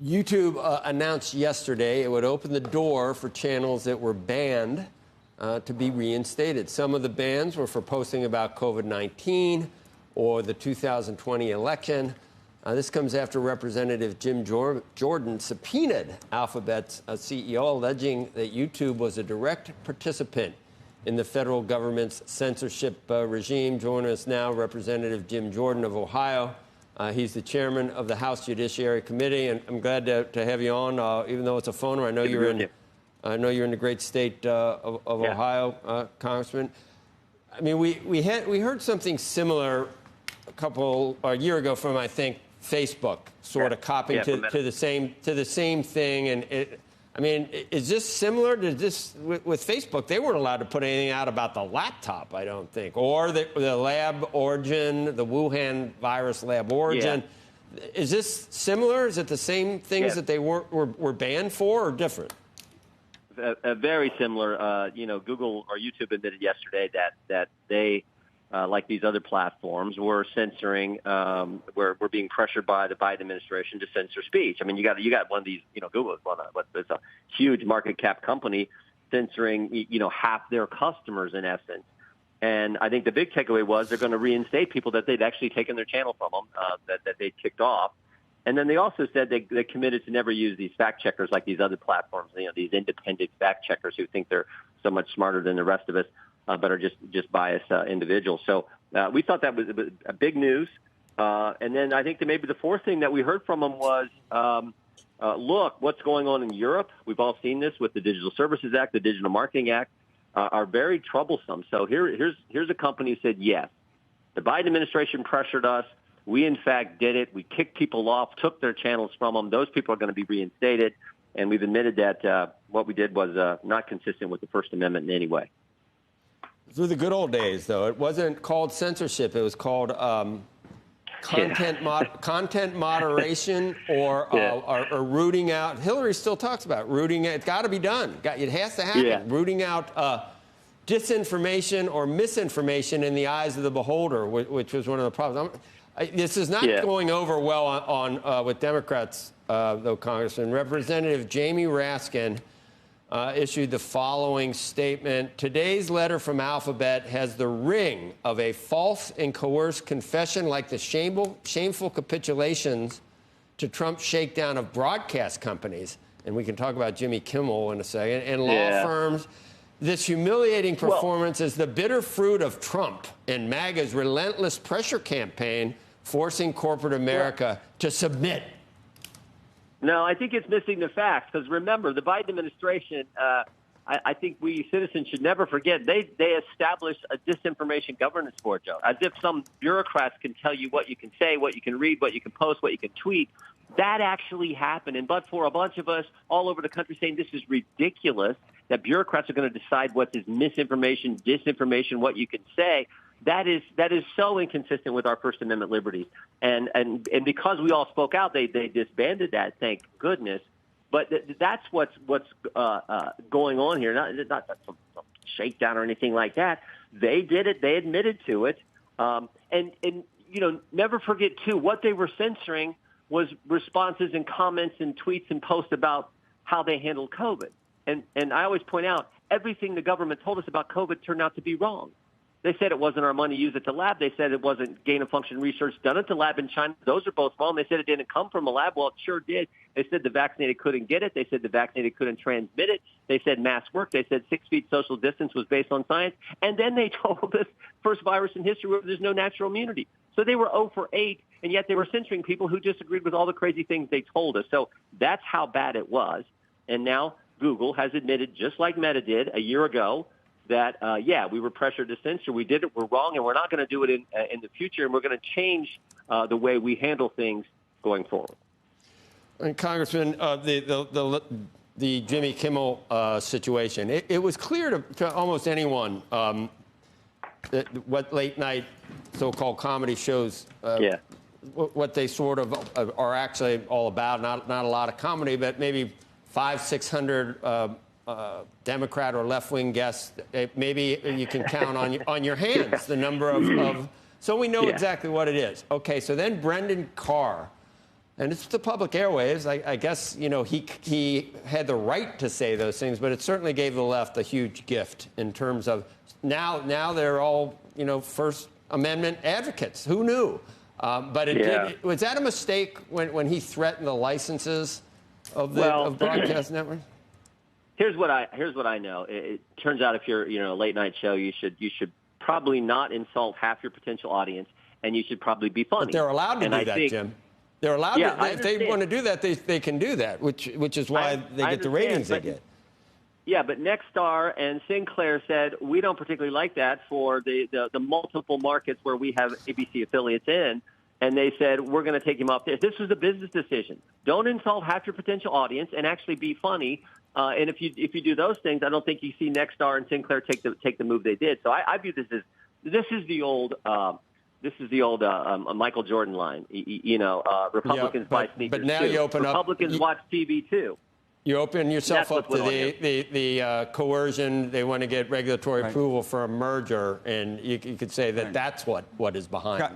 YouTube announced yesterday it would open the door for channels that were banned to be reinstated. Some of the bans were for posting about COVID-19 or the 2020 election. This comes after Representative Jim Jordan subpoenaed Alphabet's CEO, alleging that YouTube was a direct participant in the federal government's censorship regime. Joining us now, Representative Jim Jordan of Ohio. He's the chairman of the House Judiciary Committee, and I'm glad to have you on, even though it's a phone. I know you're in the great state of Ohio, Congressman. I mean, we heard something similar a year ago from, I think, Facebook, sort of copying to the same thing. And I mean, is this similar to this with Facebook? They weren't allowed to put anything out about the laptop, I don't think, or the lab origin, the Wuhan virus lab origin. Yeah. Is this similar? Is it the same things that they were banned for, or different? Very similar. Google or YouTube admitted yesterday that they, like these other platforms, were censoring. We're being pressured by the Biden administration to censor speech. I mean, you got one of these. Google is it's a huge market cap company censoring half their customers in essence. And I think the big takeaway was they're going to reinstate people that they'd actually taken their channel from them, that they'd kicked off. And then they also said they committed to never use these fact checkers like these other platforms. These independent fact checkers who think they're so much smarter than the rest of us. But are just biased individuals. So we thought that was a big news. And then I think that maybe the fourth thing that we heard from them was, look, what's going on in Europe. We've all seen this with the Digital Services Act, the Digital Marketing Act, are very troublesome. So here's a company who said, yes, the Biden administration pressured us. We, in fact, did it. We kicked people off, took their channels from them. Those people are going to be reinstated. And we've admitted that what we did was not consistent with the First Amendment in any way. Through the good old days, though, it wasn't called censorship. It was called content moderation or rooting out. Hillary still talks about rooting out. It's got to be done. It has to happen. Yeah. Rooting out disinformation or misinformation in the eyes of the beholder, which was one of the problems. This is not going over well on with Democrats, though, Congressman. Representative Jamie Raskin issued the following statement. Today's letter from Alphabet has the ring of a false and coerced confession, like the shameful capitulations to Trump's shakedown of broadcast companies. And we can talk about Jimmy Kimmel in a second. And law firms. This humiliating performance is the bitter fruit of Trump and MAGA's relentless pressure campaign, forcing corporate America to submit. No, I think it's missing the facts, because remember, the Biden administration, I think we citizens should never forget, they established a disinformation governance board, Joe, as if some bureaucrats can tell you what you can say, what you can read, what you can post, what you can tweet. That actually happened. And but for a bunch of us all over the country saying this is ridiculous, that bureaucrats are going to decide what is misinformation, disinformation, what you can say, that is so inconsistent with our First Amendment liberties. And because we all spoke out, they disbanded that, thank goodness. But that's what's going on here. Not some shakedown or anything like that. They did it. They admitted to it. And never forget, too, what they were censoring was responses and comments and tweets and posts about how they handled COVID. And I always point out, everything the government told us about COVID turned out to be wrong. They said it wasn't our money used at the lab. They said it wasn't gain-of-function research done at the lab in China. Those are both wrong. They said it didn't come from a lab. Well, it sure did. They said the vaccinated couldn't get it. They said the vaccinated couldn't transmit it. They said masks worked. They said 6 feet social distance was based on science. And then they told us first virus in history where there's no natural immunity. So they were 0 for 8, and yet they were censoring people who disagreed with all the crazy things they told us. So that's how bad it was. And now Google has admitted, just like Meta did a year ago, that, we were pressured to censor. We did it. We're wrong, and we're not going to do it in the future, and we're going to change the way we handle things going forward. And Congressman, the Jimmy Kimmel situation, it was clear to almost anyone that what late-night so-called comedy shows, what they sort of are actually all about. Not a lot of comedy, but maybe 500-600 Democrat or left-wing guests. Maybe you can count on your hands the number of so we know exactly what it is. Okay, so then Brendan Carr And it's the public airwaves. I guess, you know, he had the right to say those things, but it certainly gave the left a huge gift in terms of now they're all, you know, First Amendment advocates. Who knew? But was that a mistake when he threatened the licenses of broadcast networks? Here's what I know. It turns out if you're, you know, a late night show, you should probably not insult half your potential audience, and you should probably be funny. But they're allowed to do that, Jim. They're allowed to. If they want to do that, they can do that, which is why they get the ratings they get. Yeah, but Nexstar and Sinclair said we don't particularly like that for the multiple markets where we have ABC affiliates in, and they said we're going to take him off this. This was a business decision. Don't insult half your potential audience and actually be funny. And if you do those things, I don't think you see Nexstar and Sinclair take the move they did. So I view this as this is the old Michael Jordan line. Republicans buy sneakers but now too. you open Republicans watch TV too. You open yourself up to the coercion. They want to get regulatory approval for a merger, and you could say that that's what is behind.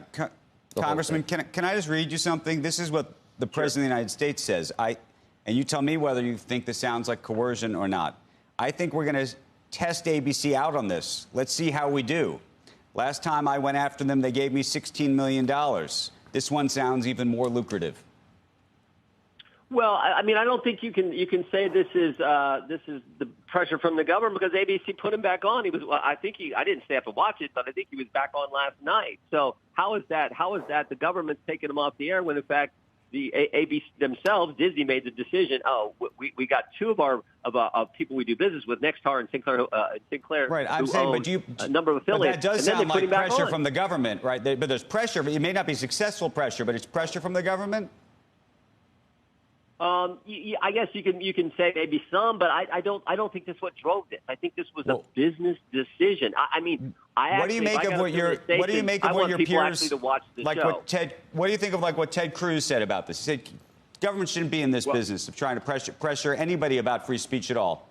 Congressman, can I just read you something? This is what the President of the United States says. And you tell me whether you think this sounds like coercion or not. I think we're going to test ABC out on this. Let's see how we do. Last time I went after them, they gave me $16 million. This one sounds even more lucrative. Well, I mean, I don't think you can say this is the pressure from the government because ABC put him back on. I didn't stay up and watch it, but I think he was back on last night. So how is that the government's taking him off the air when in fact the ABC themselves, Disney, made the decision. Oh, we got two of people we do business with, Nexstar and Sinclair. Right, I'm saying, but a number of affiliates. But that does sound like pressure from the government, right? But there's pressure. But it may not be successful pressure, but it's pressure from the government. I guess you can say maybe some, but I don't think that's what drove this. I think this was a business decision. What do you make of what your peers to watch the like? Show. What do you think of like what Ted Cruz said about this? He said government shouldn't be in this business of trying to pressure anybody about free speech at all.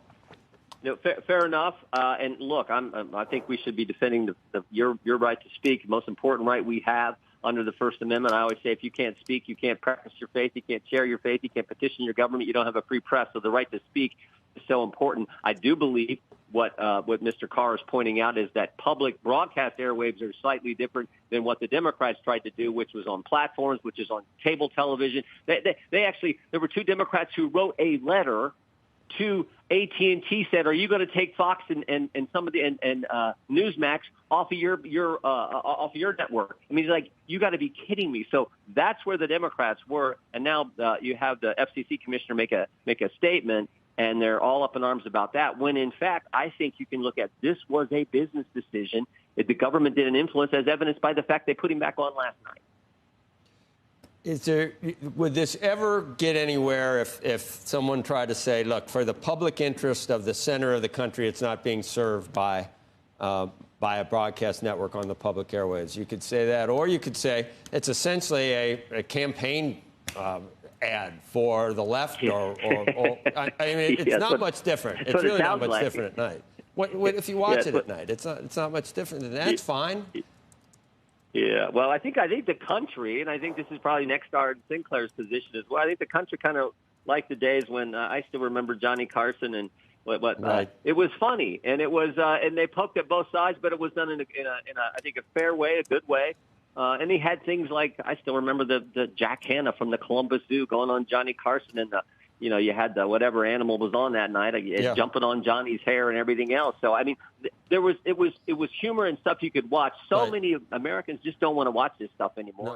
No, fair enough. And look, I think we should be defending your right to speak, the most important right we have under the First Amendment. I always say if you can't speak, you can't practice your faith, you can't share your faith, you can't petition your government, you don't have a free press. So the right to speak is so important. I do believe what Mr. Carr is pointing out is that public broadcast airwaves are slightly different than what the Democrats tried to do, which was on platforms, which is on cable television. They actually, there were two Democrats who wrote a letter to AT&T, said, "Are you going to take Fox and some of the and Newsmax off of your network?" I mean, it's like, you got to be kidding me. So that's where the Democrats were, and now you have the FCC commissioner make a statement, and they're all up in arms about that. When in fact, I think you can look at this was a business decision. The government didn't influence, as evidenced by the fact they put him back on last night. Would this ever get anywhere if someone tried to say, look, for the public interest of the center of the country, it's not being served by a broadcast network on the public airwaves? You could say that, or you could say it's essentially a campaign ad for the left, or I mean, it's not much different. It's really not much different at night. If you watch it at night, it's not much different than that. It's fine. Yeah, well, I think the country, and I think this is probably Nexstar and Sinclair's position as well. I think the country kind of like the days when I still remember Johnny Carson and right. It was funny, and it was and they poked at both sides, but it was done in a I think a fair way, a good way. And he had things like, I still remember the Jack Hanna from the Columbus Zoo going on Johnny Carson, and you had the whatever animal was on that night, jumping on Johnny's hair and everything else. So I mean, it was humor and stuff you could watch. So many Americans just don't want to watch this stuff anymore. No.